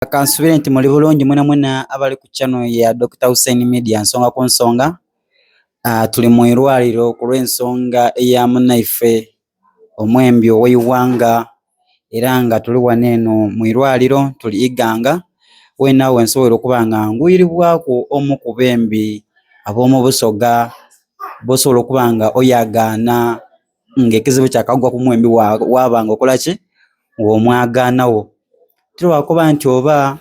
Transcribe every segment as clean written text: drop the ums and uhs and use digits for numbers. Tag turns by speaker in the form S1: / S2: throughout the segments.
S1: Kansubire nti muli bulungi mwena abali ku channel ya Dr. Hussein Media nsonga ku nsonga. Tuli mu irwaliro ku lw'ensonga eya munaife omwembi ow'eiwanga era nga tuli waneeno mu irwaliro tuli iganga wenaawe nsobola okuba nga ngwiribwaku omu ku bembi ab'omu Busoga bosobola okuba nga oyagaana ng'ekizibu kyakagwa ku mwembi wabanga okola ki ng'omwagaanawo. Lwakuba nti oba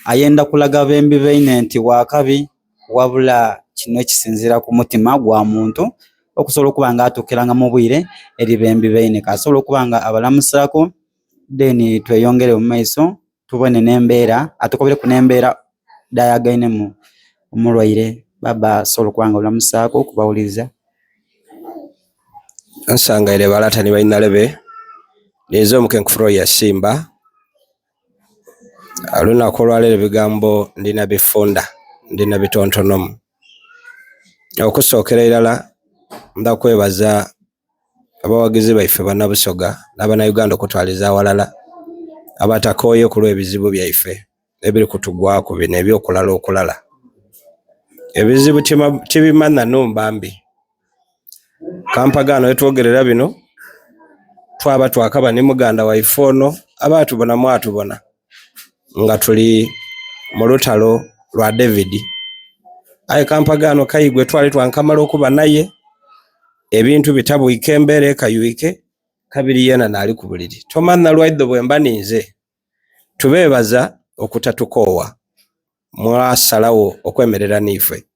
S1: ayenda kulaga bembi baine nti wakabi wabula kino kisinzira ku mutima gwa muntu okusobola okuba nga atuukiranga mu bwire eri bembi baine kasobola okuba nga abalamusako then tweyongere mu maiso tubone n'embeera atukobere ku n'embeera dayagainemu omulwaire baba asobola okuba nga olamusako kubawuliriza.
S2: Ansangaire balatani bainalebe nizo omukenkufuro ya Simba olunaku olwaleero ebigambo ndina bifunda ndina bitontonomu. Okusookera irala nda kwebaza abawagizi baife bannabusoga n'abannayuganda okutwaliza awalala abatakooye ku lw'ebizibu byaife ebiri kutugwaku bino ebyokulala. Ebizibu tibimanya numbambi kampagano etwogerera bino twaba twakaba ne muganda waife ono abatubona mwatubona nga tuli mu lutalo lwa David aye kampagano kayigwe twali twankamala okuba naye ebintu bitabwike embeera ekayuike kabiri yena naali ku buliri tomanna lwaiddo bwemba ninze tubeebaza okutatukoowa mwasalawo okwemerera niife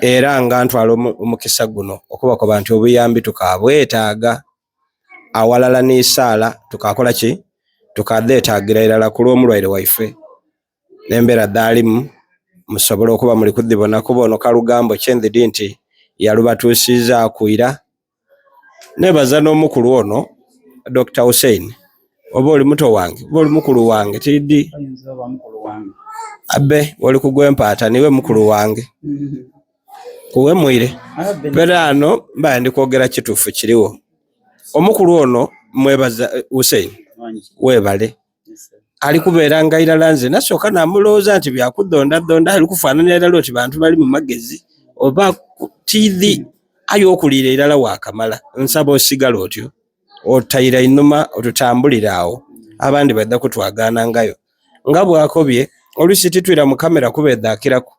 S2: era nga ntwala omukisa guno okubakoba nti obuyambi tukabwetaaga awalala n'isaala tukakola ki tukadetaagira irala ku lw'omulwaire waife n'embeera daalimu musobole okuba muli kudibona kuba ono kalugambo kyendidi nti yalubatuusiza akwira. Nebaza n'omukulu ono Dr. Hussein oba oli muto wange oba oli mukulu wange tiddi abe oli kugwempaata niwe mukulu wange kuwe mwire berano mbaye ndikwogera kituufu kiriwo omukulu ono mwebaza Hussein webale ali kubeera nga irala nze nasooka namulowooza nti byakudondadonda ali kufaananya irala oti bantu bali mu magezi oba tiivi aye okuliira irala waakamala nsaba osigala otyo otayira inuma otutambulira awo abandi badda kutwagaanangayo nga bwakobye oluusi titwira mu kamera kubeeddaakiraku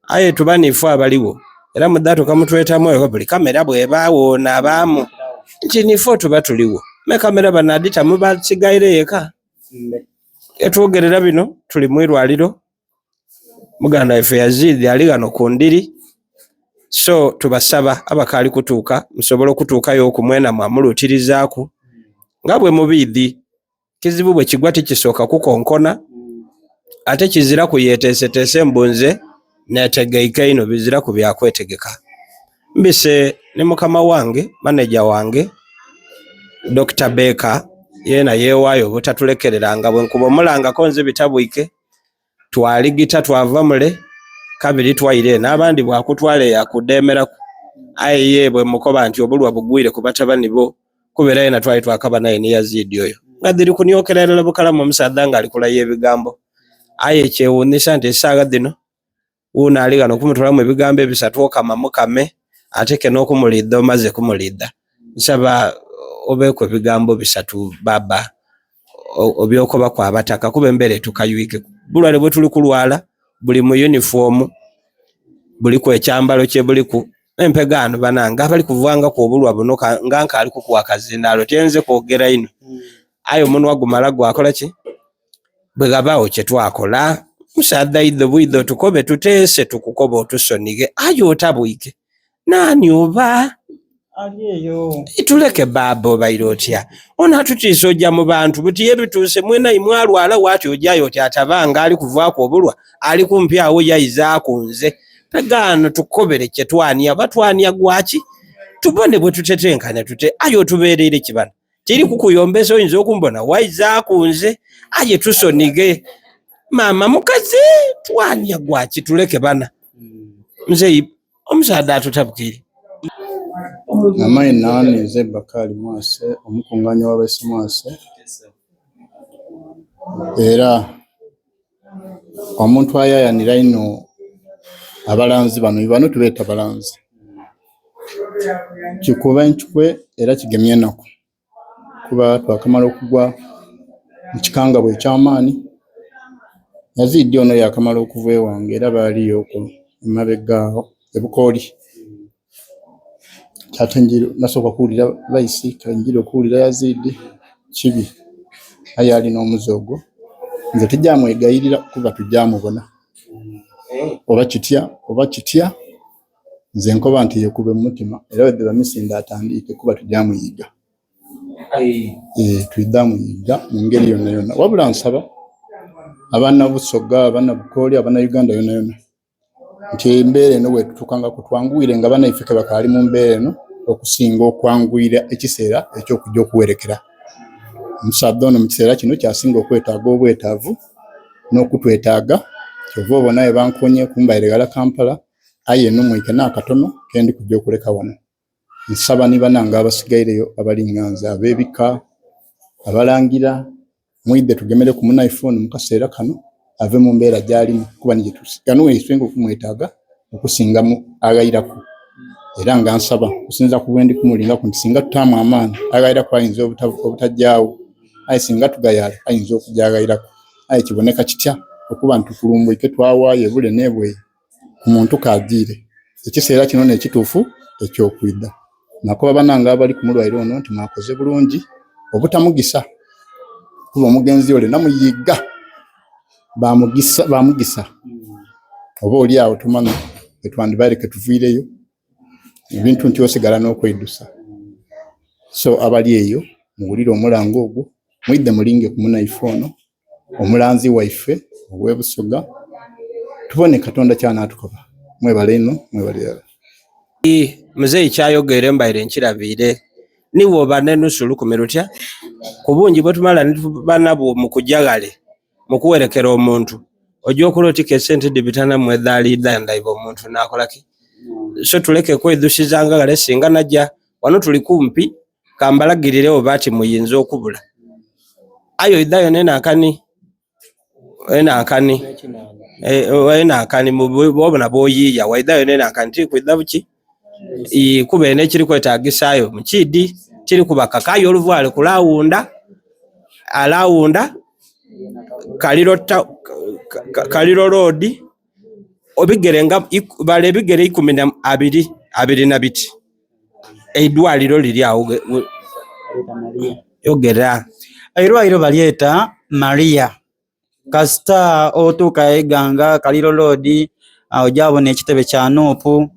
S2: aye tuba niife abaliwo era muddato kamutwetamu eyo buli kamera bwebaawo n'abaamu nti niife tuba tuliwo me kamera banadita mubasigaire yeka etwogerera bino tuli mu irwaliro muganda waife Yazidi ali gano ku ndiri so tubasaba abakaali kutuuka musobole okutuukayo okumwena mwamulutirizaaku nga bwe mubiidhi kizibu bwe kigwa tikisooka kukonkona ate kizira kuyeeteeseteese mbunze neetegeike ino bizira ku byakwetegeka mbise ne mukama wange maneja wange Dr. Beka yena yeewaayo obutatulekereranga bwenkuba omulangako nze bitabwike twaligita twava mule kabiri twaire n'abandi bwakutwala yakudeemeraku aye ye bwe mukoba nti obulwa bugwire ku batabani bo kubeera yena twali twakaba naye ne Yazidi oyo nga diri kunyokera erala bukalamu omusaadha nga alikulayo ebigambo aye kyewuunyisa nti essaawa dino wuuna ali gano okumutwalamu ebigambo ebisatu okama mukame ate ke n'okumuliidda omaze kumuliidda nsaba obeeko ebigambo bisatu baba obyokoba kwabataka kuba embeera etukayuike bulwale bwe tuli kulwala buli mu uniform buli ku ekyambalo kye buliku empegaano bananga abali kuvanga ku obulwa buno nga nkaali kukuwa kazindaalo tyenze kwogera ino ayo omunwa gumala gwakola ki bwe gabaawo kye twakola musaadha iddo bwiddo tukobe tuteese tukukoba otusonige ayo otabwike naani oba
S1: aliyeyo
S2: ituleke babo bairo otya ona atutiisa ojja mu bantu buti yebituuse mwena imwalwala wati ojayo oti atabanga ali kuvaako obulwa ali kumpi awo yayizaako nze pegano tukobere kye twania batwania gwaki tubone bwe tutetenkanya tute ayo tubeerere kibana kiri kukuyombesa oyinza okumbona wayizaako nze aye tusonige mama mukazi twania gwaki tuleke bana nze omusaadha atutabukire.
S3: Amayi nani ze Bakari Mwase omukunganya w'abaisi Mwase era omuntu ayayanira ino abalanzi bano tubeeta balanzi kikuba enchukwe era kigemye ennaku kuba twakamala okugwa mu kikangabwa ekyamaani Yazidi ono yakamala okuva ewange era baaliyo okwo emabegaawo ebukooli ate nasooka kuwulira Baisi kanjira okuwulira Yazidi kibi aye alina omuzogo nze tujamwegayirira kuba tujamubona oba kitya nze nkoba nti yekube mu mutima era wedde bamisinda atandike kuba tujamuyiga tujamuyiga mu ngeri yonna yonna wabula nsaba abaana Busoga abaana Bukooli abaana Uganda yonna yonna nti embeera eno wetutukanga kutwanguire nga banaife ke bakaali mu mbeera eno okusinga okwanguira ekiseera ekyokujja okuwerekera omusaadha ono mu kiseera kino kyasinga okwetaaga obwetaavu n'okutwetaaga kyova obona we bankonye kumbaire Kampala aye n'omwike n'akatono kendi kujja okuleka wano nsaba ni bananga abasigaireyo abali nganza abebika abalangira mwidde tugemere ku iPhone mu kaseera kano ave mu mbeera gyalimu kuba nije tusigano ekisengo kumwetaaga okusinga mu agayirako era nga nsaba kusinza ku bwendi kumulinga ku nsinga tutamu amaani agayirako ayinza obutajjaawo aye singa tugayala ayinza okujagayirako aye kiboneka kitya okuba ntukulumbuike twawaaye bule nebwe ku muntu kaagire ekiseera kino n'ekituufu ekyokwidda nakuba bananga abali ku mulwaire ono nti mwakoze bulungi obutamugisa kuba omugenzi ole namuyiga bamugisa oba oli awo tumanyi etwandibaleke tuviireyo ebintu nti osigala n'okwedusa so abali eyo muwulire omulango ogwo mwidde mulinge ku iPhone omulanzi waife ow'Ebusoga tubone Katonda kyanaatukoba mwebale ino mwebale
S2: muzeyi kyayogere mbaire nkirabiire niwo obane nusulu kumerutya kubungi bwe tumala banabo mu kujagale mu kuwerekera omuntu ojja okulotika esente dibitana mwedhali danda ibo omuntu nakolaki so tuleke kwedusizanga gale singa najja wano tuli kumpi kambalagirire obati muyinza okubula ayo idayo nena akani mubona boyiya waidayo nena akanti kuidabuki kuba ene kiri kwetagisayo mukidi kiri kubakakayo oluvale kulawunda alawunda kaliro road obigerenga bale bigere 12 na biti eidwaliro liri awo yogera
S1: airwairo balieta Maria kasita otuuka eganga kaliro road ojabona ekitebe kya Nuupu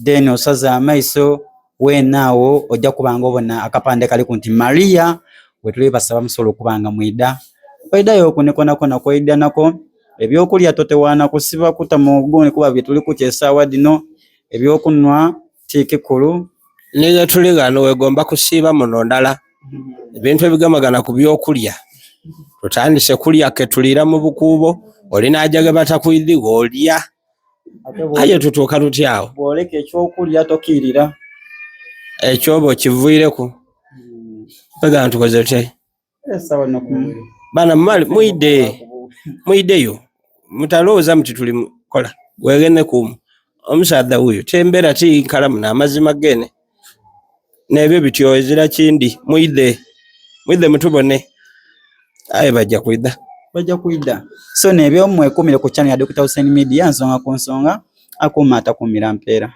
S1: then osaza amaiso wenaawo ojja kubanga obona akapande kali kunti Maria wetuli basaba musolo kubanga mwida oidayo okunekonakona koida nako ebyokulya totewaana kusiba kuta muguni kuba byetuli kukyesa wadino ebyokunwa tikikulu
S2: niga tuligano wegomba kusiba muno ndala ebintu ebigamagana ku byokulya tutandise kulya ke tulira mu bukubo olina ajaga batakwidhi olya aye tutuuka tutyawo
S1: bwoleka ekyokulya tokirira
S2: ekyobo kivuireku pega ntukoze tutya bana muideyo mutalooza muti tuli kola wegene kumu omusaadha huyo tembera ti nkalamu n'amazima gene nebyo bityo ezira kindi muide mutubone aye bajja kwida
S1: so nebyo mwekumire ku channel ya Dr. Hussein Media nsonga ku nsonga akuma atakumira mpera.